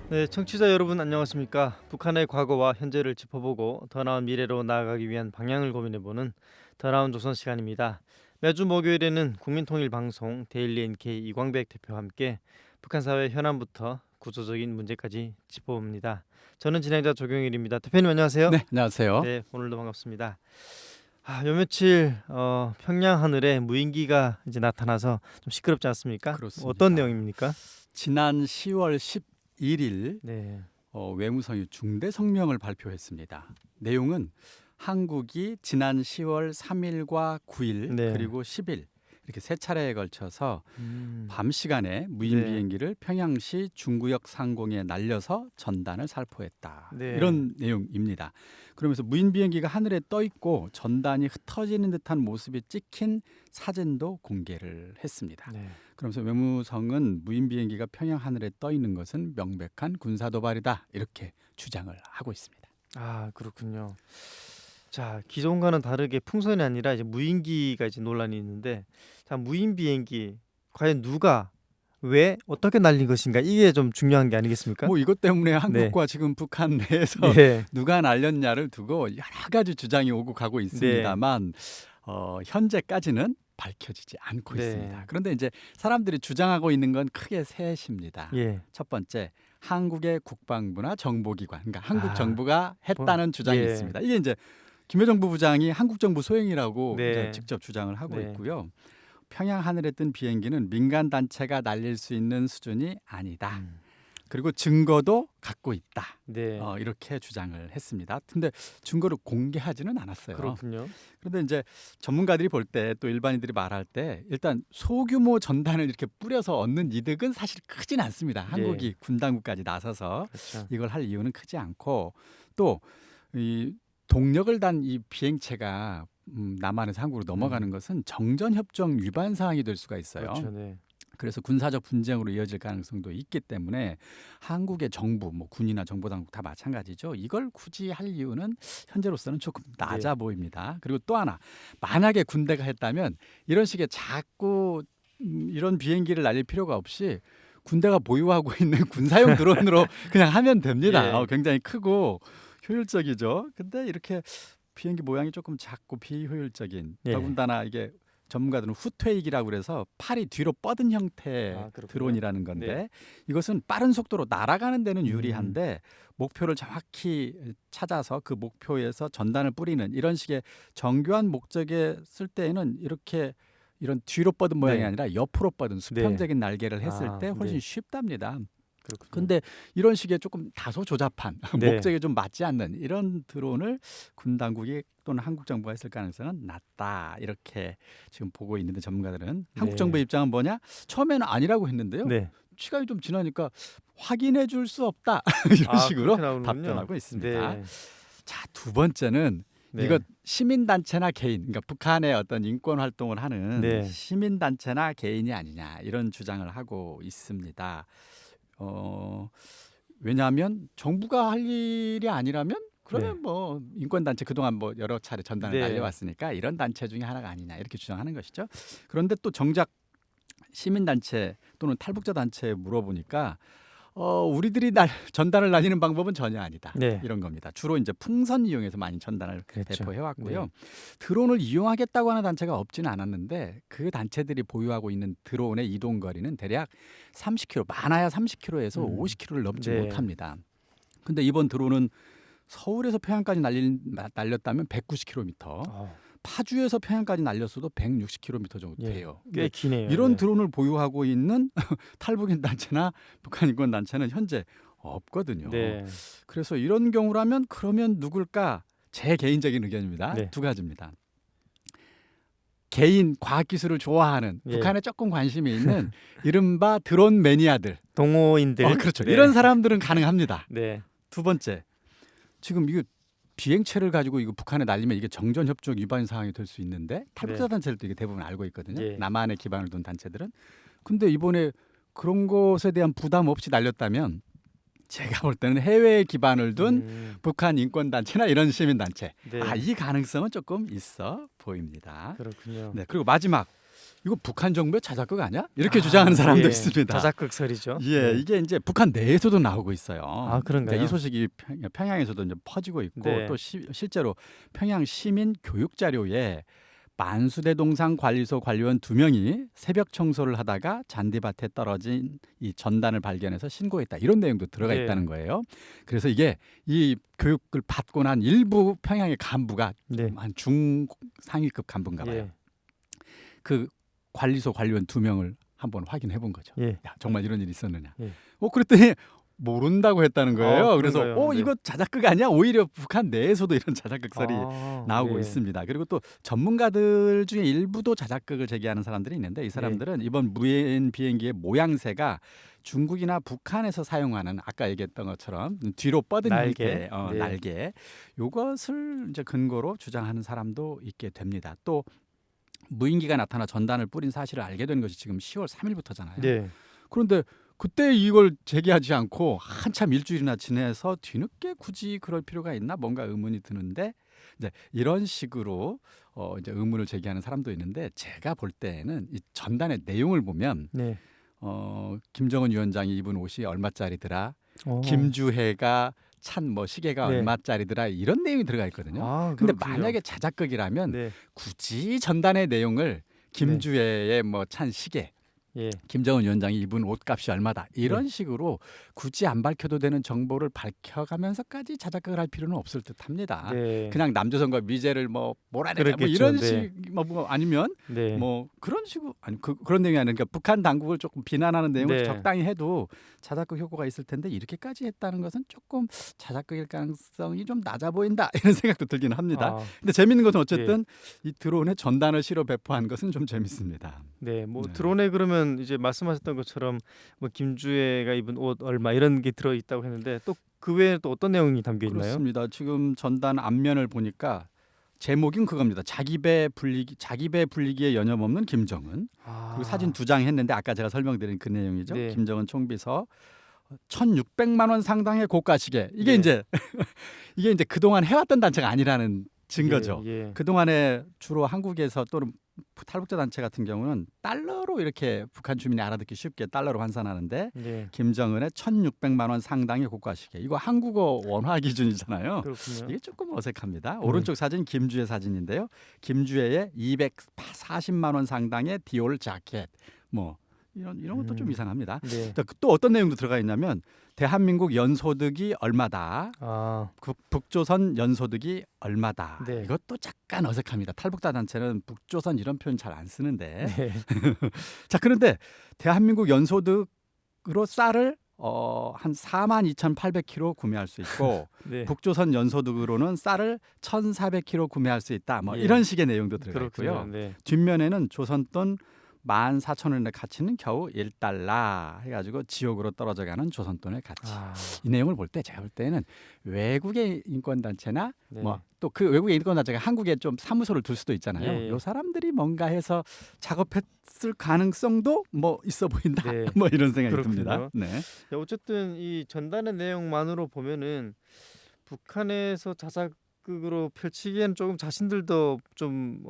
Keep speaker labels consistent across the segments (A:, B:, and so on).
A: 네, 청취자 여러분 안녕하십니까? 북한의 과거와 현재를 짚어보고 더 나은 미래로 나아가기 위한 방향을 고민해보는 더 나은 조선 시간입니다. 매주 목요일에는 국민통일방송 데일리 NK 이광백 대표와 함께 북한 사회 현안부터 구조적인 문제까지 짚어봅니다. 저는 진행자 조경일입니다. 대표님 안녕하세요.
B: 네, 안녕하세요.
A: 네, 오늘도 반갑습니다. 요 며칠 평양 하늘에 무인기가 이제 나타나서 좀 시끄럽지 않습니까?
B: 그렇습니다.
A: 어떤 내용입니까?
B: 지난 10월 11일
A: 네,
B: 외무성이 중대 성명을 발표했습니다. 내용은 한국이 지난 10월 3일과 9일
A: 네.
B: 그리고 10일 이렇게 세 차례에 걸쳐서
A: 음,
B: 밤 시간에 무인
A: 네.
B: 비행기를 평양시 중구역 상공에 날려서 전단을 살포했다.
A: 네.
B: 이런 내용입니다. 그러면서 무인 비행기가 하늘에 떠 있고 전단이 흩어지는 듯한 모습이 찍힌 사진도 공개를 했습니다.
A: 네.
B: 그러면서 외무성은 무인 비행기가 평양 하늘에 떠 있는 것은 명백한 군사 도발이다. 이렇게 주장을 하고 있습니다.
A: 그렇군요. 자, 기존과는 다르게 풍선이 아니라 이제 무인기가 이제 논란이 있는데, 자, 무인 비행기 과연 누가 왜 어떻게 날린 것인가 이게 좀 중요한 게 아니겠습니까?
B: 뭐 이것 때문에 한국과 지금 북한 내에서
A: 네,
B: 누가 날렸냐를 두고 여러 가지 주장이 오고 가고 있습니다만 현재까지는 밝혀지지 않고
A: 네.
B: 있습니다. 그런데 이제 사람들이 주장하고 있는 건 크게 셋입니다.
A: 예,
B: 첫 번째, 한국의 국방부나 정보기관, 그러니까 한국
A: 아,
B: 정부가 했다는 주장이
A: 예.
B: 있습니다. 이게 이제 김여정 부부장이 한국 정부 소행이라고
A: 네.
B: 이제 직접 주장을 하고
A: 네.
B: 있고요. 평양 하늘에 뜬 비행기는 민간 단체가 날릴 수 있는 수준이 아니다.
A: 음,
B: 그리고 증거도 갖고 있다.
A: 네,
B: 이렇게 주장을 했습니다. 근데 증거를 공개하지는 않았어요.
A: 그렇군요.
B: 그런데 이제 전문가들이 볼 때 또 일반인들이 말할 때 일단 소규모 전단을 이렇게 뿌려서 얻는 이득은 사실 크진 않습니다. 한국이 군 당국까지 나서서
A: 그렇죠.
B: 이걸 할 이유는 크지 않고 또 이 동력을 단 이 비행체가 남한에서 한국으로 넘어가는 것은 정전협정 위반 사항이 될 수가 있어요.
A: 그렇죠. 네,
B: 그래서 군사적 분쟁으로 이어질 가능성도 있기 때문에 한국의 정부, 뭐 군이나 정보당국 다 마찬가지죠. 이걸 굳이 할 이유는 현재로서는 조금 낮아 보입니다. 그리고 또 하나, 만약에 군대가 했다면 이런 식의 자꾸 이런 비행기를 날릴 필요가 없이 군대가 보유하고 있는 군사용 드론으로 그냥 하면 됩니다.
A: 예.
B: 굉장히 크고 효율적이죠. 근데 이렇게 비행기 모양이 조금 작고 비효율적인,
A: 예.
B: 더군다나 이게 전문가들은 후퇴익이라고 그래서 팔이 뒤로 뻗은 형태의
A: 그렇군요.
B: 드론이라는 건데
A: 네.
B: 이것은 빠른 속도로 날아가는 데는
A: 음.
B: 유리한데 목표를 정확히 찾아서 그 목표에서 전단을 뿌리는 이런 식의 정교한 목적에 쓸 때에는 이런 뒤로 뻗은 모양이
A: 네.
B: 아니라 옆으로 뻗은 수평적인 날개를 했을 때 훨씬
A: 네.
B: 쉽답니다.
A: 그렇군요.
B: 근데 이런 식의 조금 다소 조잡한
A: 네.
B: 목적에 좀 맞지 않는 이런 드론을 군 당국이 또는 한국 정부가 했을 가능성은 낮다 이렇게 지금 보고 있는데 전문가들은 한국 정부의 입장은 뭐냐? 처음에는 아니라고 했는데요.
A: 네.
B: 시간이 좀 지나니까 확인해 줄 수 없다 이런 식으로
A: 그렇게 나오는군요.
B: 답변하고 있습니다.
A: 네.
B: 자, 두 번째는
A: 네.
B: 이것 시민단체나 개인, 그러니까 북한의 어떤 인권 활동을 하는
A: 네.
B: 시민단체나 개인이 아니냐 이런 주장을 하고 있습니다. 왜냐하면 정부가 할 일이 아니라면 그러면
A: 네.
B: 뭐 인권단체 그동안 뭐 여러 차례 전단을
A: 네.
B: 날려왔으니까 이런 단체 중에 하나가 아니냐 이렇게 주장하는 것이죠. 그런데 또 정작 시민단체 또는 탈북자 단체에 물어보니까 우리들이 전단을 날리는 방법은 전혀 아니다.
A: 네.
B: 이런 겁니다. 주로 이제 풍선 이용해서 많이 전단을
A: 그렇죠.
B: 배포해왔고요.
A: 네.
B: 드론을 이용하겠다고 하는 단체가 없지는 않았는데 그 단체들이 보유하고 있는 드론의 이동 거리는 대략 30km, 많아야 30km에서 50km를 넘지
A: 네.
B: 못합니다. 근데 이번 드론은 서울에서 평양까지 날렸다면 190km, 파주에서 평양까지 날렸어도 160km 정도
A: 예.
B: 돼요.
A: 꽤 기네요.
B: 이런
A: 네.
B: 드론을 보유하고 있는 탈북인 단체나 북한 인권 단체는 현재 없거든요.
A: 네.
B: 그래서 이런 경우라면 그러면 누굴까? 제 개인적인 의견입니다.
A: 네.
B: 두 가지입니다. 개인 과학기술을 좋아하는
A: 예.
B: 북한에 조금 관심이 있는 이른바 드론 매니아들.
A: 동호인들.
B: 그렇죠.
A: 네.
B: 이런 사람들은 가능합니다.
A: 네.
B: 두 번째, 지금 이거 비행체를 가지고 이거 북한에 날리면 이게 정전협정 위반 사항이 될 수 있는데 탈북자
A: 네.
B: 단체들도 이게 대부분 알고 있거든요.
A: 예.
B: 남한에 기반을 둔 단체들은. 근데 이번에 그런 것에 대한 부담 없이 날렸다면 제가 볼 때는 해외에 기반을 둔 북한 인권 단체나 이런 시민 단체.
A: 네.
B: 이 가능성은 조금 있어 보입니다.
A: 그렇군요.
B: 네, 그리고 마지막 이거 북한 정부의 자작극 아니야? 이렇게 주장하는 사람도
A: 예,
B: 있습니다.
A: 자작극설이죠.
B: 예,
A: 네.
B: 이게 이제 북한 내에서도 나오고 있어요.
A: 아, 그런가요?
B: 그러니까 이 소식이 평양에서도 이제 퍼지고 있고
A: 네.
B: 또 실제로 평양 시민 교육 자료에 만수대동상 관리소 관리원 2명이 새벽 청소를 하다가 잔디밭에 떨어진 이 전단을 발견해서 신고했다. 이런 내용도 들어가
A: 네.
B: 있다는 거예요. 그래서 이게 이 교육을 받고 난 일부 평양의 간부가
A: 네.
B: 한 중상위급 간부인가 봐요.
A: 예.
B: 그 관리소 관리원 2명을 한번 확인해 본 거죠.
A: 예.
B: 야, 정말 이런 일이 있었느냐.
A: 예.
B: 그랬더니 모른다고 했다는 거예요. 그래서
A: 그런가요? 네.
B: 이거 자작극 아니야? 오히려 북한 내에서도 이런 자작극설이 나오고
A: 네.
B: 있습니다. 그리고 또 전문가들 중에 일부도 자작극을 제기하는 사람들이 있는데 이 사람들은 이번 무인 비행기의 모양새가 중국이나 북한에서 사용하는 아까 얘기했던 것처럼 뒤로 뻗은
A: 날개.
B: 형태,
A: 네.
B: 날개, 요것을 이제 근거로 주장하는 사람도 있게 됩니다. 또 무인기가 나타나 전단을 뿌린 사실을 알게 된 것이 지금 10월 3일부터잖아요.
A: 네.
B: 그런데 그때 이걸 제기하지 않고 한참 일주일이나 지내서 뒤늦게 굳이 그럴 필요가 있나 뭔가 의문이 드는데 이제 이런 식으로 이제 의문을 제기하는 사람도 있는데 제가 볼 때에는 이 전단의 내용을 보면
A: 네.
B: 김정은 위원장이 입은 옷이 얼마짜리더라,
A: 어.
B: 김주혜가 찬 뭐 시계가
A: 네.
B: 얼마짜리더라 이런 내용이 들어가 있거든요. 근데
A: 그렇군요.
B: 만약에 자작극이라면
A: 네.
B: 굳이 전단의 내용을 김주혜의 뭐 찬 시계,
A: 예.
B: 김정은 위원장이 입은 옷값이 얼마다 이런
A: 네.
B: 식으로 굳이 안 밝혀도 되는 정보를 밝혀가면서까지 자작극을 할 필요는 없을 듯합니다.
A: 네.
B: 그냥 남조선과 미제를 뭐 몰아내자 뭐
A: 그렇겠죠.
B: 이런
A: 네.
B: 뭐 아니면
A: 네.
B: 뭐 그런 식으로 아니 그런 내용이 아니라 그러니까 북한 당국을 조금 비난하는 내용을
A: 네.
B: 적당히 해도 자작극 효과가 있을 텐데 이렇게까지 했다는 것은 조금 자작극일 가능성이 좀 낮아 보인다 이런 생각도 들긴 합니다. 근데 재밌는 것은 어쨌든 이 드론에 전단을 실어 배포한 것은 좀 재밌습니다.
A: 네. 뭐
B: 네.
A: 드론에 그러면 이제 말씀하셨던 것처럼 뭐 김주혜가 입은 옷 얼마 이런 게 들어 있다고 했는데 또 그 외에 또 어떤 내용이 담겨 있나요?
B: 그렇습니다. 지금 전단 앞면을 보니까 제목은 그겁니다. 자기 배 불리기에 여념없는 김정은. 그리고 사진 2장 했는데 아까 제가 설명드린 그 내용이죠.
A: 네.
B: 김정은 총비서 1,600만 원 상당의 고가 시계. 이게
A: 네.
B: 이제 이게 이제 그동안 해왔던 단체가 아니라는 증거죠.
A: 예.
B: 그동안에 주로 한국에서 또는 탈북자 단체 같은 경우는 달러로 이렇게 북한 주민이 알아듣기 쉽게 달러로 환산하는데
A: 네.
B: 김정은의 1,600만 원 상당의 고가 시계. 이거 한국어 원화 기준이잖아요.
A: 그렇군요.
B: 이게 조금 어색합니다. 오른쪽 사진 김주혜 사진인데요. 김주혜의 240만 원 상당의 디올 자켓. 뭐 이런 것도 좀 이상합니다.
A: 네.
B: 또 어떤 내용도 들어가 있냐면 대한민국 연소득이 얼마다. 북조선 연소득이 얼마다.
A: 네.
B: 이것도 잠깐 어색합니다. 탈북자 단체는 북조선 이런 표현 잘 안 쓰는데.
A: 네.
B: 자, 그런데 대한민국 연소득으로 쌀을 한 42,800kg 구매할 수 있고
A: 네.
B: 북조선 연소득으로는 쌀을 1,400kg 구매할 수 있다. 뭐
A: 예.
B: 이런 식의 내용도 들어가
A: 그렇군요.
B: 있고요.
A: 네.
B: 뒷면에는 조선돈 14,000원의 가치는 겨우 1달러 해가지고 지옥으로 떨어져가는 조선돈의 가치. 이 내용을 볼 때 제가 볼 때는 외국의 인권단체나
A: 네.
B: 뭐 또 그 외국의 인권단체가 한국에 좀 사무소를 둘 수도 있잖아요.
A: 예, 예.
B: 요 사람들이 뭔가 해서 작업했을 가능성도 뭐 있어 보인다.
A: 네.
B: 뭐 이런 생각이
A: 그렇군요.
B: 듭니다. 네.
A: 어쨌든 이 전단의 내용만으로 보면은 북한에서 자작극으로 펼치기에는 조금 자신들도 좀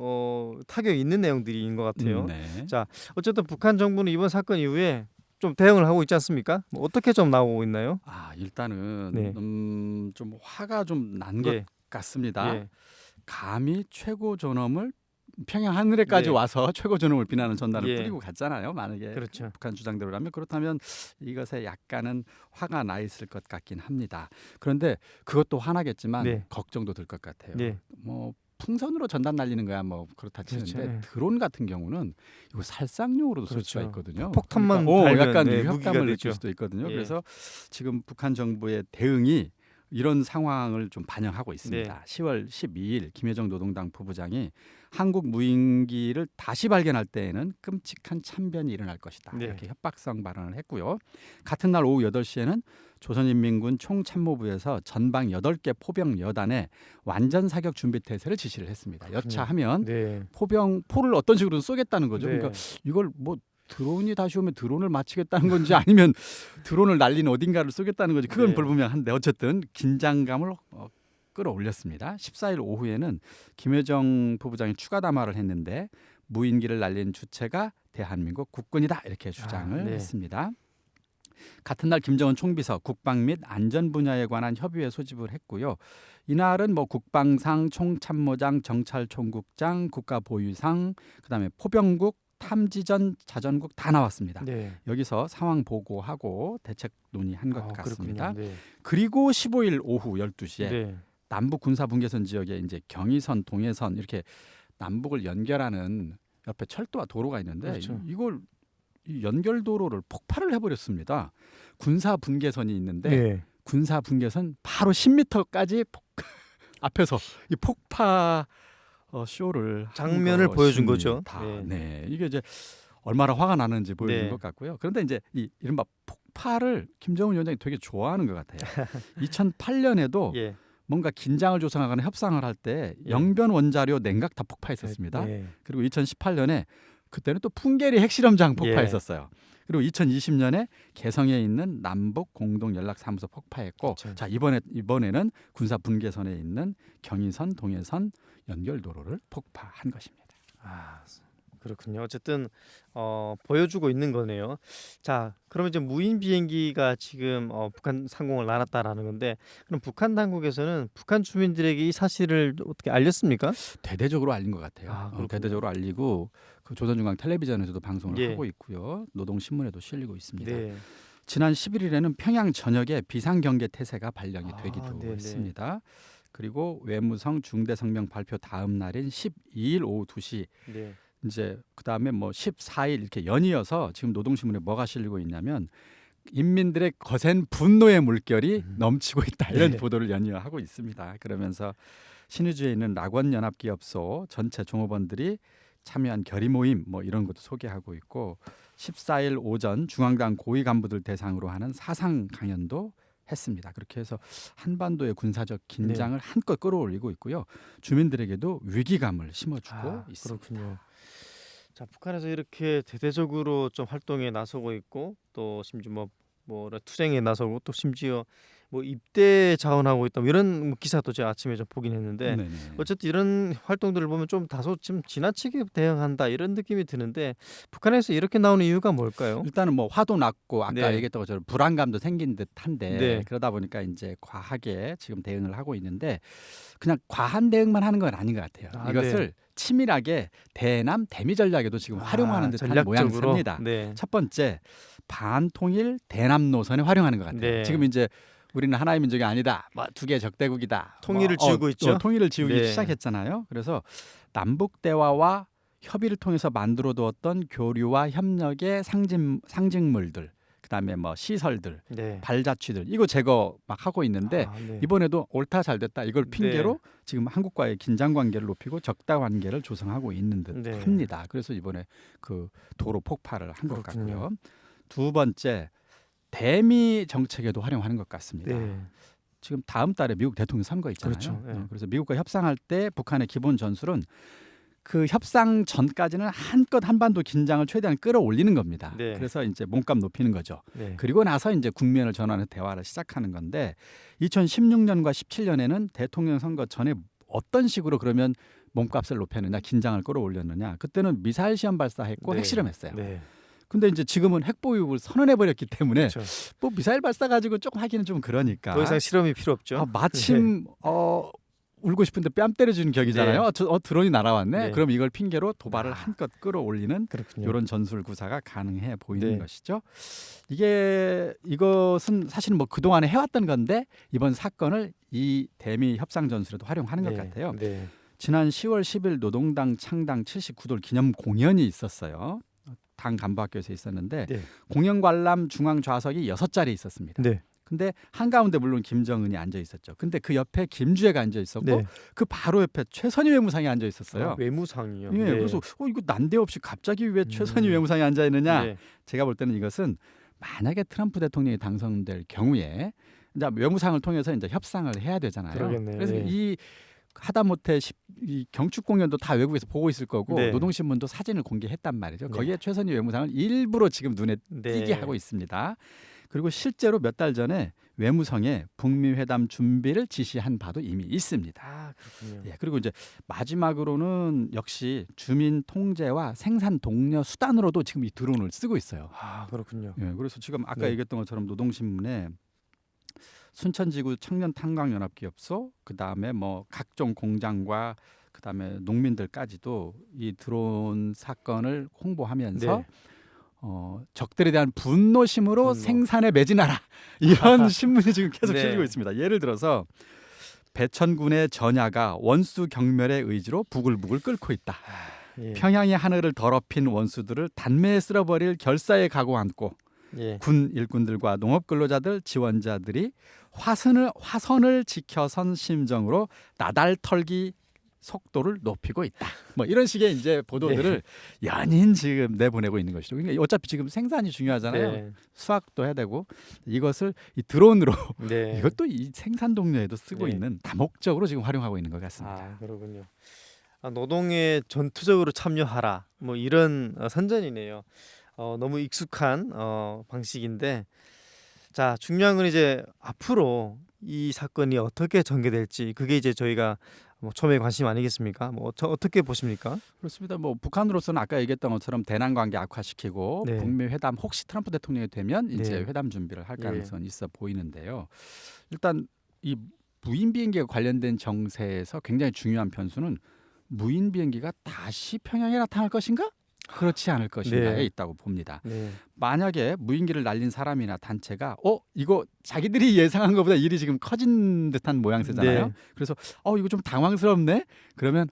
A: 타격이 있는 내용들인 것 같아요.
B: 네.
A: 자, 어쨌든 북한 정부는 이번 사건 이후에 좀 대응을 하고 있지 않습니까? 뭐 어떻게 좀 나오고 있나요?
B: 일단은
A: 네.
B: 좀 화가 좀 난 것
A: 예.
B: 같습니다.
A: 예.
B: 감히 최고 존엄을 평양 하늘에까지
A: 네.
B: 와서 최고 존엄을 비난하는 전단을
A: 예.
B: 뿌리고 갔잖아요. 만약에
A: 그렇죠.
B: 북한 주장대로라면 그렇다면 이것에 약간은 화가 나 있을 것 같긴 합니다. 그런데 그것도 화나겠지만
A: 네.
B: 걱정도 들 것 같아요.
A: 네.
B: 뭐 풍선으로 전단 날리는 거야 뭐 그렇다 치는데
A: 그렇죠. 네.
B: 드론 같은 경우는 이거 살상용으로도 쓸 수가
A: 그렇죠.
B: 있거든요.
A: 폭탄만
B: 그러니까,
A: 달면,
B: 약간
A: 네, 무기가
B: 위협감을
A: 되죠.
B: 느낄 수도 있거든요.
A: 예.
B: 그래서 지금 북한 정부의 대응이 이런 상황을 좀 반영하고 있습니다.
A: 네.
B: 10월 12일 김여정 노동당 부부장이 한국 무인기를 다시 발견할 때에는 끔찍한 참변이 일어날 것이다.
A: 네.
B: 이렇게 협박성 발언을 했고요. 같은 날 오후 8시에는 조선인민군 총참모부에서 전방 8개 포병 여단에 완전 사격 준비 태세를 지시를 했습니다. 여차하면
A: 네.
B: 포를 어떤 식으로 쏘겠다는 거죠.
A: 네.
B: 그러니까 이걸 뭐 드론이 다시 오면 드론을 맞추겠다는 건지 아니면 드론을 날린 어딘가를 쏘겠다는 건지 그건
A: 네.
B: 불분명한데 어쨌든 긴장감을 끌어올렸습니다. 14일 오후에는 김여정 부부장이 추가 담화를 했는데 무인기를 날린 주체가 대한민국 국군이다 이렇게 주장을
A: 네.
B: 했습니다. 같은 날 김정은 총비서 국방 및 안전 분야에 관한 협의회 소집을 했고요. 이날은 뭐 국방상, 총참모장, 정찰총국장, 국가보유상, 그다음에 포병국, 탐지전, 자전국 다 나왔습니다.
A: 네.
B: 여기서 상황 보고하고 대책 논의한 것
A: 아,
B: 같습니다.
A: 그렇군요. 네.
B: 그리고 15일 오후 12시에
A: 네.
B: 남북 군사 분계선 지역에 이제 경의선, 동해선 이렇게 남북을 연결하는 옆에 철도와 도로가 있는데
A: 그렇죠.
B: 이걸 이 연결 도로를 폭파를 해버렸습니다. 군사 분계선이 있는데
A: 네.
B: 군사 분계선 바로 10m까지 앞에서 이 폭파 쇼를 한
A: 장면을 보여준 거죠.
B: 것입니다.
A: 네.
B: 네, 이게 이제 얼마나 화가 나는지 보여준
A: 네.
B: 것 같고요. 그런데 이제 이 이른바 폭파를 김정은 위원장이 되게 좋아하는 것 같아요. 2008년에도
A: 예.
B: 뭔가 긴장을 조성하거나 협상을 할 때
A: 예.
B: 영변 원자료 냉각 다 폭파했었습니다.
A: 네.
B: 그리고 2018년에 그때는 또 풍계리 핵실험장 폭파했었어요. 그리고 2020년에 개성에 있는 남북 공동 연락사무소 폭파했고,
A: 그렇죠.
B: 자 이번에는 군사 분계선에 있는 경의선, 동해선 연결도로를 폭파한 것입니다.
A: 아, 그렇군요. 어쨌든 보여주고 있는 거네요. 자, 그러면 이제 무인 비행기가 지금 북한 상공을 날았다라는 건데, 그럼 북한 당국에서는 북한 주민들에게 이 사실을 어떻게 알렸습니까?
B: 대대적으로 알린 것 같아요.
A: 아, 그렇군요.
B: 대대적으로 알리고 그 조선중앙 텔레비전에서도 방송을
A: 예.
B: 하고 있고요. 노동신문에도 실리고 있습니다.
A: 네.
B: 지난 11일에는 평양 전역에 비상경계 태세가 발령이
A: 아,
B: 되기도
A: 네네.
B: 했습니다. 그리고 외무성 중대성명 발표 다음 날인 12일 오후 2시
A: 네.
B: 이제 그다음에 뭐 14일 이렇게 연이어서 지금 노동신문에 뭐가 실리고 있냐면 인민들의 거센 분노의 물결이 넘치고 있다 이런
A: 네.
B: 보도를 연이어하고 있습니다. 그러면서 신의주에 있는 낙원연합기업소 전체 종업원들이 참여한 결의 모임 뭐 이런 것도 소개하고 있고 14일 오전 중앙당 고위 간부들 대상으로 하는 사상 강연도 했습니다. 그렇게 해서 한반도의 군사적 긴장을 한껏 끌어올리고 있고요. 주민들에게도 위기감을 심어주고 있습니다.
A: 그렇군요. 자, 북한에서 이렇게 대대적으로 좀 활동에 나서고 있고, 또 심지어 뭐 투쟁에 나서고, 또 심지어 뭐 입대 자원하고 있다, 뭐 이런 기사도 제가 아침에 좀 보긴 했는데,
B: 네네.
A: 어쨌든 이런 활동들을 보면 좀 다소 좀 지나치게 대응한다 이런 느낌이 드는데, 북한에서 이렇게 나오는 이유가 뭘까요?
B: 일단은 뭐 화도 났고 아까
A: 네.
B: 얘기했던 것처럼 불안감도 생긴 듯한데
A: 네.
B: 그러다 보니까 이제 과하게 지금 대응을 하고 있는데 그냥 과한 대응만 하는 건 아닌 것 같아요.
A: 아,
B: 이것을 치밀하게 대남 대미 전략에도 지금 활용하는 듯한
A: 전략적으로.
B: 모양새입니다.
A: 네.
B: 첫 번째 반통일 대남 노선에 활용하는 것 같아요.
A: 네.
B: 지금 이제 우리는 하나의 민족이 아니다. 뭐 두 개의 적대국이다.
A: 통일을 지우고 있죠.
B: 통일을 지우기
A: 네.
B: 시작했잖아요. 그래서 남북 대화와 협의를 통해서 만들어 두었던 교류와 협력의 상징물들, 그다음에 뭐 시설들,
A: 네.
B: 발자취들 이거 제거 막 하고 있는데
A: 아, 네.
B: 이번에도 옳다 잘됐다 이걸 핑계로 지금 한국과의 긴장 관계를 높이고 적다 관계를 조성하고 있는
A: 네.
B: 듯합니다. 그래서 이번에 그 도로 폭발을 한 것
A: 그렇군요.
B: 같고요. 두 번째 대미 정책에도 활용하는 것 같습니다.
A: 네.
B: 지금 다음 달에 미국 대통령 선거 있잖아요.
A: 그렇죠. 네.
B: 그래서 미국과 협상할 때 북한의 기본 전술은 그 협상 전까지는 한껏 한반도 긴장을 최대한 끌어올리는 겁니다.
A: 네.
B: 그래서 이제 몸값 높이는 거죠.
A: 네.
B: 그리고 나서 이제 국면을 전환해 대화를 시작하는 건데 2016년과 17년에는 대통령 선거 전에 어떤 식으로 그러면 몸값을 높였느냐, 긴장을 끌어올렸느냐. 그때는 미사일 시험 발사했고
A: 네.
B: 핵실험했어요.
A: 네.
B: 근데 이제 지금은 핵보유국을 선언해 버렸기 때문에
A: 그렇죠.
B: 뭐 미사일 발사 가지고 조금 하기는 좀 그러니까.
A: 더 이상 실험이 필요 없죠.
B: 마침 울고 싶은데 뺨 때려주는 격이잖아요.
A: 네.
B: 드론이 날아왔네.
A: 네.
B: 그럼 이걸 핑계로 도발을 한껏 끌어올리는
A: 그렇군요.
B: 이런 전술 구사가 가능해 보이는
A: 네.
B: 것이죠. 이것은 사실은 뭐 그동안에 해왔던 건데 이번 사건을 이 대미 협상 전술에도 활용하는 것 같아요.
A: 네.
B: 지난 10월 10일 노동당 창당 79돌 기념 공연이 있었어요. 당 간부학교에서 있었는데
A: 네.
B: 공연 관람 중앙 좌석이 6자리 있었습니다.
A: 네.
B: 근데 한가운데 물론 김정은이 앉아 있었죠. 근데 그 옆에 김주애가 앉아 있었고
A: 네.
B: 그 바로 옆에 최선희 외무상이 앉아 있었어요.
A: 아, 외무상이요.
B: 예,
A: 네.
B: 그래서 이거 난데없이 갑자기 왜 최선희 외무상이 앉아 있느냐?
A: 네.
B: 제가 볼 때는 이것은 만약에 트럼프 대통령이 당선될 경우에 이제 외무상을 통해서 이제 협상을 해야 되잖아요.
A: 그러겠네요.
B: 그래서
A: 네.
B: 이 하다못해 이 경축 공연도 다 외국에서 보고 있을 거고
A: 네.
B: 노동신문도 사진을 공개했단 말이죠.
A: 네.
B: 거기에 최선희 외무상을 일부러 지금 눈에 띄게 하고 있습니다. 그리고 실제로 몇 달 전에 외무성에 북미 회담 준비를 지시한 바도 이미 있습니다.
A: 아, 그렇군요.
B: 예, 그리고 이제 마지막으로는 역시 주민 통제와 생산 독려 수단으로도 지금 이 드론을 쓰고 있어요.
A: 아, 그렇군요.
B: 예, 그래서 지금 아까
A: 네.
B: 얘기했던 것처럼 노동신문에 순천지구 청년탄광연합기업소, 그다음에 뭐 각종 공장과 그다음에 농민들까지도 이 드론 사건을 홍보하면서
A: 네.
B: 적들에 대한 분노심으로
A: 분노.
B: 생산에 매진하라 이런 신문이 지금 계속
A: 네.
B: 실리고 있습니다. 예를 들어서 배천군의 전야가 원수 경멸의 의지로 부글부글 끓고 있다.
A: 예.
B: 평양의 하늘을 더럽힌 원수들을 단매에 쓸어버릴 결사의 각오 안고
A: 예.
B: 군 일꾼들과 농업 근로자들 지원자들이 화선을 지켜선 심정으로 나달 털기 속도를 높이고 있다. 뭐 이런 식의 이제 보도들을 연인 지금 내보내고 있는 것이죠. 그러니까 어차피 지금 생산이 중요하잖아요.
A: 네.
B: 수확도 해야 되고 이것을 이 드론으로
A: 네.
B: 이것도 이 생산 동료에도 쓰고
A: 네.
B: 있는 다목적으로 지금 활용하고 있는 것 같습니다.
A: 아, 그렇군요. 노동에 전투적으로 참여하라. 뭐 이런 선전이네요. 너무 익숙한 방식인데, 자, 중요한 건 이제 앞으로 이 사건이 어떻게 전개될지, 그게 이제 저희가 뭐 처음에 관심 아니겠습니까? 뭐 어떻게 보십니까?
B: 그렇습니다. 뭐 북한으로서는 아까 얘기했던 것처럼 대남 관계 악화시키고
A: 네.
B: 북미 회담 혹시 트럼프 대통령이 되면 이제
A: 네.
B: 회담 준비를 할
A: 예.
B: 가능성이 있어 보이는데요. 일단 이 무인 비행기와 관련된 정세에서 굉장히 중요한 변수는 무인 비행기가 다시 평양에 나타날 것인가? 그렇지 않을 것인가에
A: 네.
B: 있다고 봅니다.
A: 네.
B: 만약에 무인기를 날린 사람이나 단체가 이거 자기들이 예상한 것보다 일이 지금 커진 듯한 모양새잖아요.
A: 네.
B: 그래서 이거 좀 당황스럽네. 그러면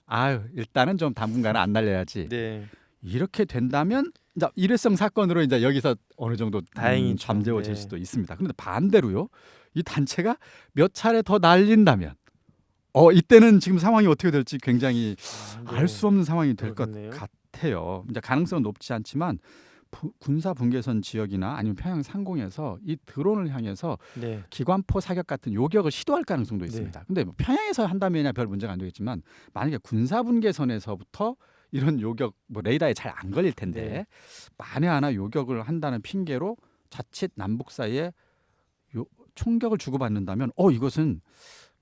B: 일단은 좀 당분간은 안 날려야지.
A: 네.
B: 이렇게 된다면 이제 일회성 사건으로 이제 여기서 어느 정도
A: 다행이죠.
B: 잠재워질
A: 네.
B: 수도 있습니다. 그런데 반대로요. 이 단체가 몇 차례 더 날린다면 이때는 지금 상황이 어떻게 될지 굉장히 알 수 없는 상황이 될 것
A: 그렇겠네요.
B: 같아요. 이제 가능성은 높지 않지만 군사 분계선 지역이나 아니면 평양 상공에서 이 드론을 향해서
A: 네.
B: 기관포 사격 같은 요격을 시도할 가능성도
A: 네.
B: 있습니다. 근데 뭐 평양에서 한다면야 별 문제가 안 되겠지만 만약에 군사 분계선에서부터 이런 요격 뭐 레이더에 잘 안 걸릴 텐데
A: 네.
B: 만에 하나 요격을 한다는 핑계로 자칫 남북 사이에 총격을 주고받는다면 이것은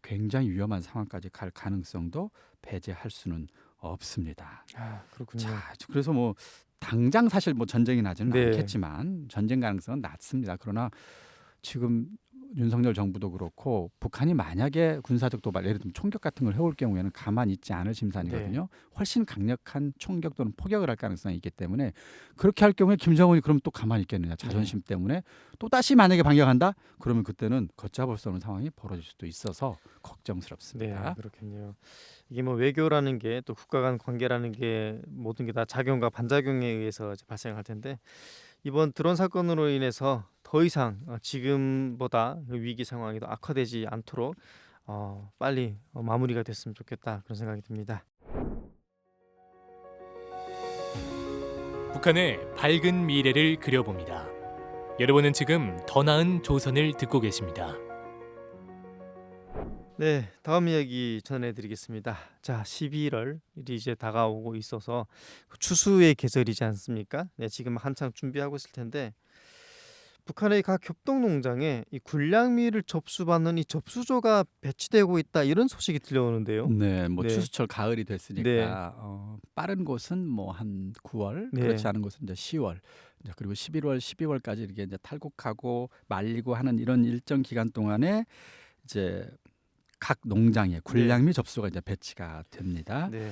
B: 굉장히 위험한 상황까지 갈 가능성도 배제할 수는 없습니다.
A: 아, 그렇군요.
B: 자, 그래서 뭐 당장 사실 뭐 전쟁이 나지는
A: 네.
B: 않겠지만 전쟁 가능성은 낮습니다. 그러나 지금 윤석열 정부도 그렇고 북한이 만약에 군사적 도발, 예를 들면 총격 같은 걸 해올 경우에는 가만히 있지 않을 심산이거든요. 훨씬 강력한 총격 또는 포격을 할 가능성이 있기 때문에 그렇게 할 경우에 김정은이 그럼 또 가만히 있겠느냐. 자존심 때문에 또 다시 만약에 반격한다? 그러면 그때는 걷잡을 수 없는 상황이 벌어질 수도 있어서
A: 네,
B: 걱정스럽습니다.
A: 그렇겠네요. 이게 뭐 외교라는 게 또 국가 간 관계라는 게 모든 게 다 작용과 반작용에 의해서 이제 발생할 텐데 이번 드론 사건으로 인해서 더 이상 지금보다 그 위기 상황이 더 악화되지 않도록 빨리 마무리가 됐으면 좋겠다 그런 생각이 듭니다.
C: 북한의 밝은 미래를 그려봅니다. 여러분은 지금 더 나은 조선을 듣고 계십니다.
A: 네, 다음 이야기 전해드리겠습니다. 자, 11월이 이제 다가오고 있어서 추수의 계절이지 않습니까? 네, 지금 한창 준비하고 있을 텐데 북한의 각 협동농장에 이 군량미를 접수받는 이 접수조가 배치되고 있다 이런 소식이 들려오는데요.
B: 네, 뭐
A: 네.
B: 추수철 가을이 됐으니까
A: 네.
B: 빠른 곳은 뭐 한 9월,
A: 네.
B: 그렇지 않은 곳은 이제 10월, 이제 그리고 11월, 12월까지 이렇게 이제 탈곡하고 말리고 하는 이런 일정 기간 동안에 이제 각 농장에 군량미 접수가 이제 배치가 됩니다.
A: 네.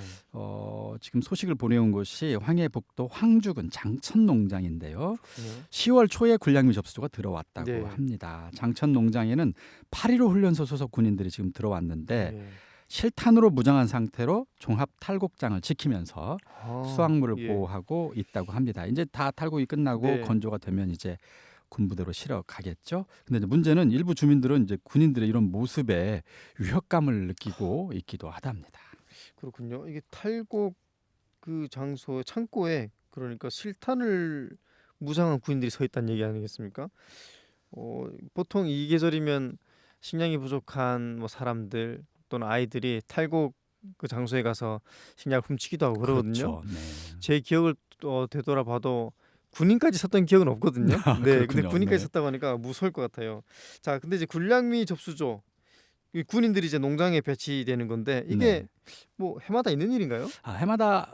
B: 지금 소식을 보내온 곳이 황해북도 황주군 장천 농장인데요.
A: 그렇군요.
B: 10월 초에 군량미 접수가 들어왔다고
A: 네.
B: 합니다. 장천 농장에는 8.15 훈련소 소속 군인들이 지금 들어왔는데
A: 네.
B: 실탄으로 무장한 상태로 종합 탈곡장을 지키면서 수확물을
A: 예.
B: 보호하고 있다고 합니다. 이제 다 탈곡이 끝나고
A: 네.
B: 건조가 되면 이제 군부대로 실어 가겠죠. 근데 이제 문제는 일부 주민들은 이제 군인들의 이런 모습에 위협감을 느끼고 있기도 하답니다.
A: 그렇군요. 이게 탈곡 그 장소 창고에 그러니까 실탄을 무장한 군인들이 서 있다는 얘기 아니겠습니까? 보통 이 계절이면 식량이 부족한 뭐 사람들 또는 아이들이 탈곡 그 장소에 가서 식량을 훔치기도 하고 그러거든요.
B: 그렇죠. 네.
A: 제 기억을 되돌아봐도 군인까지 샀던 기억은 없거든요. 네, 근데
B: 그렇군요.
A: 군인까지
B: 네.
A: 샀다고 하니까 무서울 것 같아요. 자, 근데 이제 군량미 접수조 이 군인들이 이제 농장에 배치되는 건데 이게
B: 네.
A: 뭐 해마다 있는 일인가요?
B: 해마다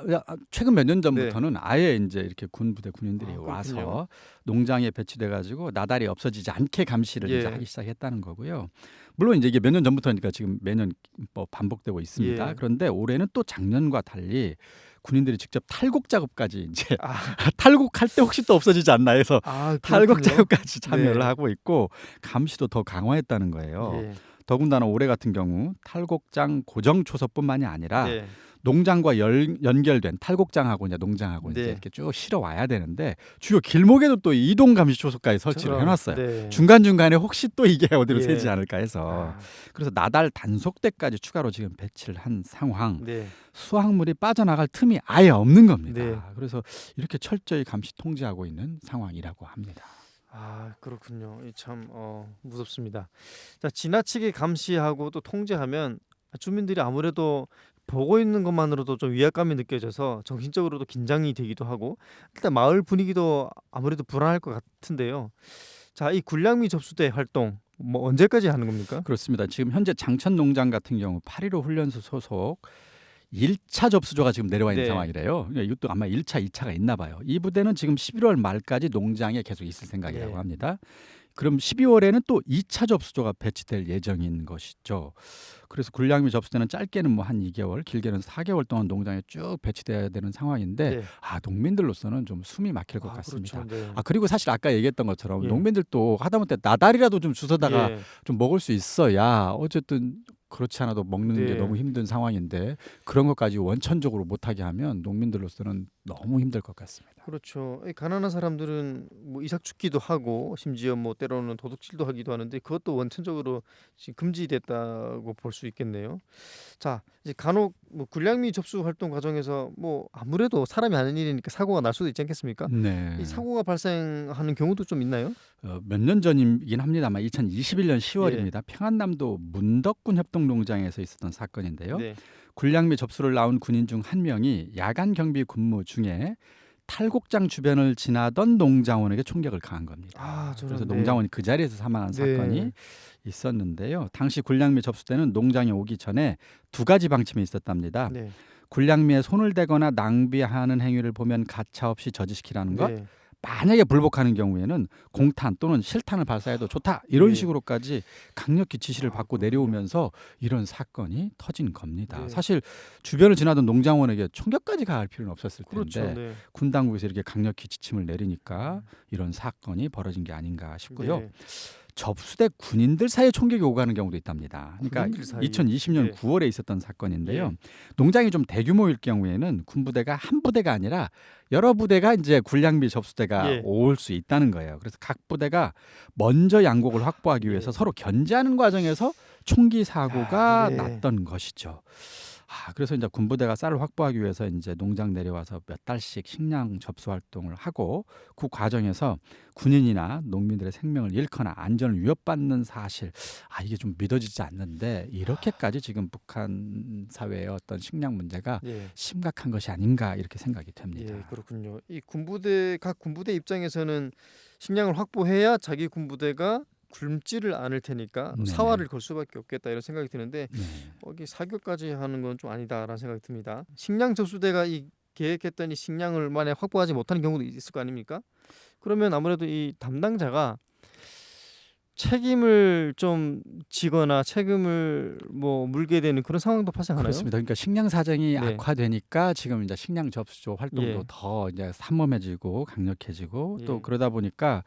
B: 최근 몇 년
A: 네.
B: 전부터는 아예 이제 이렇게 군부대 군인들이
A: 그렇군요.
B: 와서 농장에 배치돼 가지고 나달이 없어지지 않게 감시를 이제
A: 예.
B: 하기 시작했다는 거고요. 물론 이제 이게 몇 년 전부터니까 지금 매년 뭐 반복되고 있습니다.
A: 예.
B: 그런데 올해는 또 작년과 달리 군인들이 직접 탈곡 작업까지 이제
A: 아,
B: 탈곡할 때 혹시 또 없어지지 않나 해서 탈곡
A: 그렇군요.
B: 작업까지 참여를
A: 네.
B: 하고 있고 감시도 더 강화했다는 거예요.
A: 예.
B: 더군다나 올해 같은 경우 탈곡장 고정 초소뿐만이 아니라
A: 예.
B: 농장과 연결된 탈곡장하고 이제 농장하고 이제
A: 네.
B: 이렇게 쭉 실어 와야 되는데 주요 길목에도 또 이동 감시 초소까지 설치를
A: 저런,
B: 해놨어요.
A: 네.
B: 중간 중간에 혹시 또 이게 어디로
A: 예.
B: 새지 않을까 해서
A: 아,
B: 그래서 나달 단속대까지 추가로 지금 배치를 한 상황.
A: 네.
B: 수확물이 빠져나갈 틈이 아예 없는 겁니다.
A: 네.
B: 그래서 이렇게 철저히 감시 통제하고 있는 상황이라고 합니다.
A: 아, 그렇군요. 이 참 무섭습니다. 자, 지나치게 감시하고 또 통제하면 주민들이 아무래도 보고 있는 것만으로도 좀 위압감이 느껴져서 정신적으로도 긴장이 되기도 하고 일단 마을 분위기도 아무래도 불안할 것 같은데요. 자, 이 군량미 접수대 활동 뭐 언제까지 하는 겁니까?
B: 그렇습니다. 지금 현재 장천 농장 같은 경우 8.15 훈련소 소속 1차 접수조가 지금 내려와 있는
A: 네.
B: 상황이래요. 그러니까 이것도 아마 1차, 2차가 있나 봐요. 이 부대는 지금 11월 말까지 농장에 계속 있을 생각이라고
A: 네.
B: 합니다. 그럼 12월에는 또 2차 접수조가 배치될 예정인 것이죠. 그래서 군량미 접수대는 짧게는 뭐 한 2개월, 길게는 4개월 동안 농장에 쭉 배치돼야 되는 상황인데
A: 네.
B: 농민들로서는 좀 숨이 막힐 것
A: 아,
B: 같습니다.
A: 그렇죠. 네.
B: 그리고 사실 아까 얘기했던 것처럼
A: 예.
B: 농민들도 하다못해 나달이라도 좀 주워다가
A: 예.
B: 좀 먹을 수 있어야 어쨌든 그렇지 않아도 먹는 게
A: 네.
B: 너무 힘든 상황인데 그런 것까지 원천적으로 못하게 하면 농민들로서는 너무 힘들 것 같습니다.
A: 그렇죠. 이 가난한 사람들은 뭐 이삭 죽기도 하고 심지어 뭐 때로는 도둑질도 하기도 하는데 그것도 원천적으로 지금 금지됐다고 볼 수 있겠네요. 자, 이제 간혹 뭐 군량미 접수 활동 과정에서 뭐 아무래도 사람이 하는 일이니까 사고가 날 수도 있지 않겠습니까?
B: 네.
A: 이 사고가 발생하는 경우도 좀 있나요?
B: 몇 년 전이긴 합니다만 2021년
A: 예.
B: 10월입니다. 평안남도 문덕군 협동농장에서 있었던 사건인데요.
A: 네.
B: 군량미 접수를 나온 군인 중 한 명이 야간 경비 근무 중에 탈곡장 주변을 지나던 농장원에게 총격을 가한 겁니다.
A: 아, 저런,
B: 그래서
A: 네.
B: 농장원이 그 자리에서 사망한
A: 네.
B: 사건이 있었는데요. 당시 군량미 접수대는 농장에 오기 전에 두 가지 방침이 있었답니다.
A: 네.
B: 군량미에 손을 대거나 낭비하는 행위를 보면 가차없이 저지시키라는 것.
A: 네.
B: 만약에 불복하는 경우에는 공탄 또는 실탄을 발사해도 좋다. 이런
A: 예.
B: 식으로까지 강력히 지시를 받고
A: 그렇군요.
B: 내려오면서 이런 사건이 터진 겁니다.
A: 네.
B: 사실 주변을 지나던 농장원에게 총격까지 가할 필요는 없었을 텐데
A: 그렇죠. 네.
B: 군 당국에서 이렇게 강력히 지침을 내리니까 이런 사건이 벌어진 게 아닌가 싶고요.
A: 네.
B: 접수대 군인들 사이에 총격이 오가는 경우도 있답니다. 그러니까
A: 군인들 사이에.
B: 2020년
A: 예.
B: 9월에 있었던 사건인데요.
A: 예.
B: 농장이 좀 대규모일 경우에는 군부대가 한 부대가 아니라 여러 부대가 이제 군량미 접수대가
A: 예.
B: 올 수 있다는 거예요. 그래서 각 부대가 먼저 양곡을 확보하기 위해서
A: 예.
B: 서로 견제하는 과정에서 총기 사고가
A: 야, 네.
B: 났던 것이죠. 그래서 이제 군부대가 쌀을 확보하기 위해서 이제 농장 내려와서 몇 달씩 식량 접수 활동을 하고 그 과정에서 군인이나 농민들의 생명을 잃거나 안전을 위협받는 사실 이게 좀 믿어지지 않는데 이렇게까지 지금 북한 사회의 어떤 식량 문제가
A: 예.
B: 심각한 것이 아닌가 이렇게 생각이 됩니다.
A: 예, 그렇군요. 이 각 군부대 입장에서는 식량을 확보해야 자기 군부대가 굶지를 않을 테니까
B: 네네.
A: 사활을 걸 수밖에 없겠다 이런 생각이 드는데
B: 네.
A: 거기 사격까지 하는 건 좀 아니다라는 생각이 듭니다. 식량 접수대가 이 계획했던 이 식량을 만약 확보하지 못하는 경우도 있을 거 아닙니까? 그러면 아무래도 이 담당자가 책임을 좀 지거나 책임을 뭐 물게 되는 그런 상황도 발생하나요?
B: 그렇습니다. 그러니까 식량 사정이
A: 네.
B: 악화되니까 지금 이제 식량 접수조 활동도
A: 예.
B: 더 이제 삼엄해지고 강력해지고 또
A: 예.
B: 그러다 보니까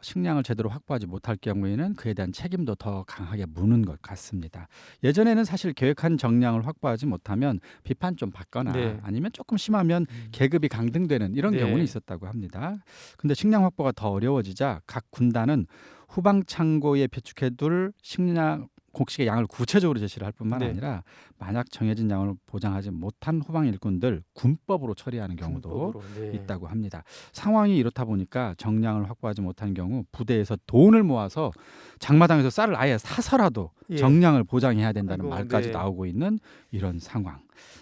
B: 식량을 제대로 확보하지 못할 경우에는 그에 대한 책임도 더 강하게 무는 것 같습니다. 예전에는 사실 계획한 정량을 확보하지 못하면 비판 좀 받거나
A: 네.
B: 아니면 조금 심하면 계급이 강등되는 이런
A: 네.
B: 경우는 있었다고 합니다. 근데 식량 확보가 더 어려워지자 각 군단은 후방 창고에 비축해둘 식량 곡식의 양을 구체적으로 제시를 할 뿐만
A: 네.
B: 아니라 만약 정해진 양을 보장하지 못한 후방 일꾼들 군법으로 처리하는 경우도
A: 군법으로, 네.
B: 있다고 합니다. 상황이 이렇다 보니까 정량을 확보하지 못한 경우 부대에서 돈을 모아서 장마당에서 쌀을 아예 사서라도
A: 예.
B: 정량을 보장해야 된다는
A: 아이고,
B: 말까지
A: 네.
B: 나오고 있는 이런 상황.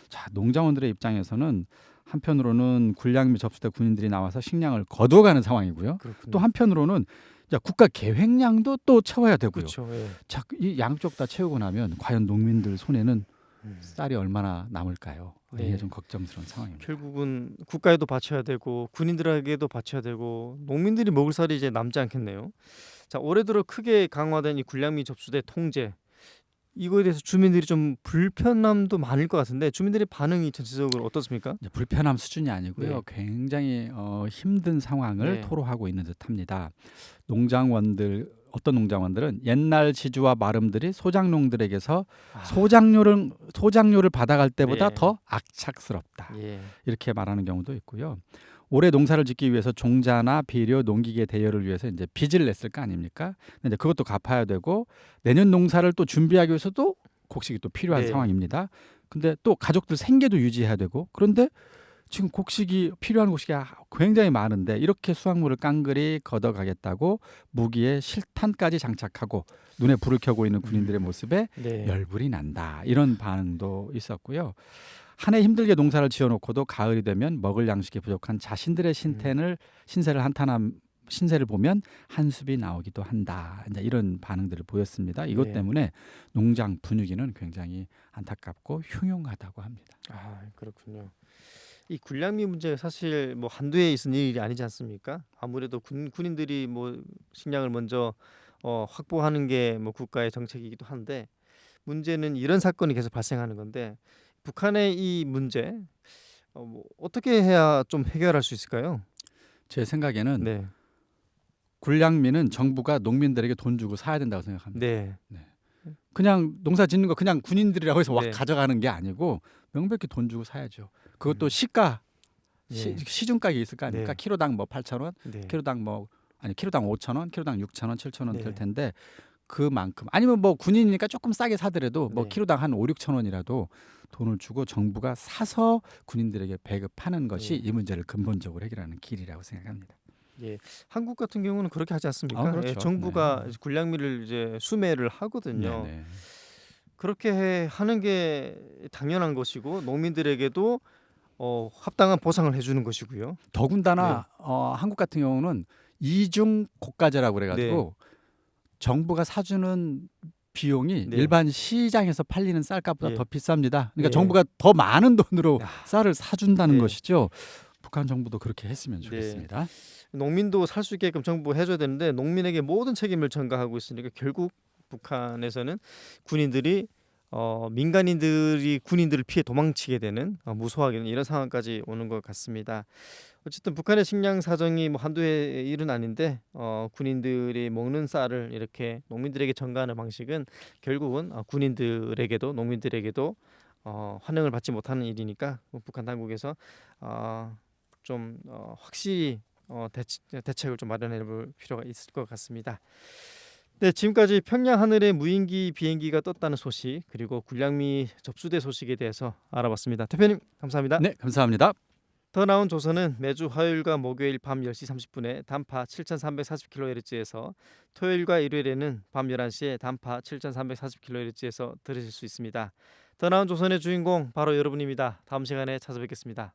B: 자, 농장원들의 입장에서는 한편으로는 군량미 접수대 군인들이 나와서 식량을 거둬가는 상황이고요.
A: 그렇군요.
B: 또 한편으로는 자, 국가 계획량도 또 채워야 되고요.
A: 그렇죠. 예.
B: 자, 이 양쪽 다 채우고 나면 과연 농민들 손에는
A: 음.
B: 쌀이 얼마나 남을까요?
A: 네.
B: 이게 좀 걱정스러운 상황입니다.
A: 결국은 국가에도 바쳐야 되고 군인들에게도 바쳐야 되고 농민들이 먹을 쌀이 이제 남지 않겠네요. 자, 올해 들어 크게 강화된 이 군량미 접수대 통제, 이거에 대해서 주민들이 좀 불편함도 많을 것 같은데 주민들의 반응이 전체적으로 어떻습니까?
B: 이제 불편함 수준이 아니고요.
A: 네.
B: 굉장히 힘든 상황을
A: 네.
B: 토로하고 있는 듯합니다. 어떤 농장원들은 옛날 지주와 마름들이 소장농들에게서
A: 아,
B: 소장료를 받아갈 때보다
A: 네.
B: 더 악착스럽다.
A: 예.
B: 이렇게 말하는 경우도 있고요. 올해 농사를 짓기 위해서 종자나 비료, 농기계 대여를 위해서 이제 빚을 냈을 거 아닙니까? 근데 그것도 갚아야 되고 내년 농사를 또 준비하기 위해서도 곡식이 또 필요한
A: 네.
B: 상황입니다. 근데 또 가족들 생계도 유지해야 되고 그런데 지금 필요한 곡식이 굉장히 많은데 이렇게 수확물을 깡그리 걷어가겠다고 무기에 실탄까지 장착하고 눈에 불을 켜고 있는 군인들의 모습에
A: 네.
B: 열불이 난다. 이런 반응도 있었고요. 한 해 힘들게 농사를 지어놓고도 가을이 되면 먹을 양식이 부족한 자신들의 신세를 보면 한숨이 나오기도 한다. 이제 이런 반응들을 보였습니다. 이것
A: 네.
B: 때문에 농장 분위기는 굉장히 안타깝고 흉흉하다고 합니다.
A: 아, 그렇군요. 이 군량미 문제가 사실 뭐 한두에 있은 일이 아니지 않습니까? 아무래도 군인들이 뭐 식량을 먼저 확보하는 게 뭐 국가의 정책이기도 한데 문제는 이런 사건이 계속 발생하는 건데 북한의 이 문제 뭐 어떻게 해야 좀 해결할 수 있을까요?
B: 제 생각에는
A: 네,
B: 군량미는 정부가 농민들에게 돈 주고 사야 된다고 생각합니다.
A: 네,
B: 그냥 농사 짓는 거 그냥 군인들이라고 해서 막
A: 네.
B: 가져가는 게 아니고 명백히 돈 주고 사야죠. 그것도 시가
A: 네.
B: 시중 가격이 있을 거 아닙니까?
A: 네.
B: 키로당 뭐 8,000원,
A: 네,
B: 키로당 5,000원, 키로당 6,000원, 7,000원
A: 네.
B: 될 텐데 그만큼 아니면 뭐 군인이니까 조금 싸게 사더라도 뭐
A: 네.
B: 키로당 한 5, 6,000원이라도 돈을 주고 정부가 사서 군인들에게 배급하는 것이
A: 네.
B: 이 문제를 근본적으로 해결하는 길이라고 생각합니다.
A: 예. 한국 같은 경우는 그렇게 하지 않습니까?
B: 그렇죠.
A: 예, 정부가
B: 네.
A: 군량미를 이제 수매를 하거든요.
B: 네네.
A: 그렇게 하는 게 당연한 것이고 농민들에게도 합당한 보상을 해주는 것이고요.
B: 더군다나 한국 같은 경우는 이중 고가제라고 그래가지고 정부가 사주는 비용이
A: 네.
B: 일반 시장에서 팔리는 쌀값보다
A: 예.
B: 더 비쌉니다. 그러니까
A: 네.
B: 정부가 더 많은 돈으로
A: 야.
B: 쌀을 사준다는
A: 네.
B: 것이죠. 북한 정부도 그렇게 했으면
A: 네.
B: 좋겠습니다.
A: 농민도 살 수 있게끔 정부가 해줘야 되는데 농민에게 모든 책임을 전가하고 있으니까 결국 북한에서는 군인들이 민간인들이 군인들을 피해 도망치게 되는 무소하게 되는 이런 상황까지 오는 것 같습니다. 어쨌든 북한의 식량 사정이 뭐 한두 해의 일은 아닌데 군인들이 먹는 쌀을 이렇게 농민들에게 전가하는 방식은 결국은 군인들에게도 농민들에게도 환영을 받지 못하는 일이니까 북한 당국에서 좀 확실히 대책을 좀 마련해 볼 필요가 있을 것 같습니다. 네, 지금까지 평양 하늘에 무인기 비행기가 떴다는 소식 그리고 군량미 접수대 소식에 대해서 알아봤습니다. 대표님 감사합니다.
B: 네, 감사합니다.
A: 더 나은 조선은 매주 화요일과 목요일 밤 10시 30분에 단파 7340kHz에서 토요일과 일요일에는 밤 11시에 단파 7340kHz에서 들으실 수 있습니다. 더 나은 조선의 주인공 바로 여러분입니다. 다음 시간에 찾아뵙겠습니다.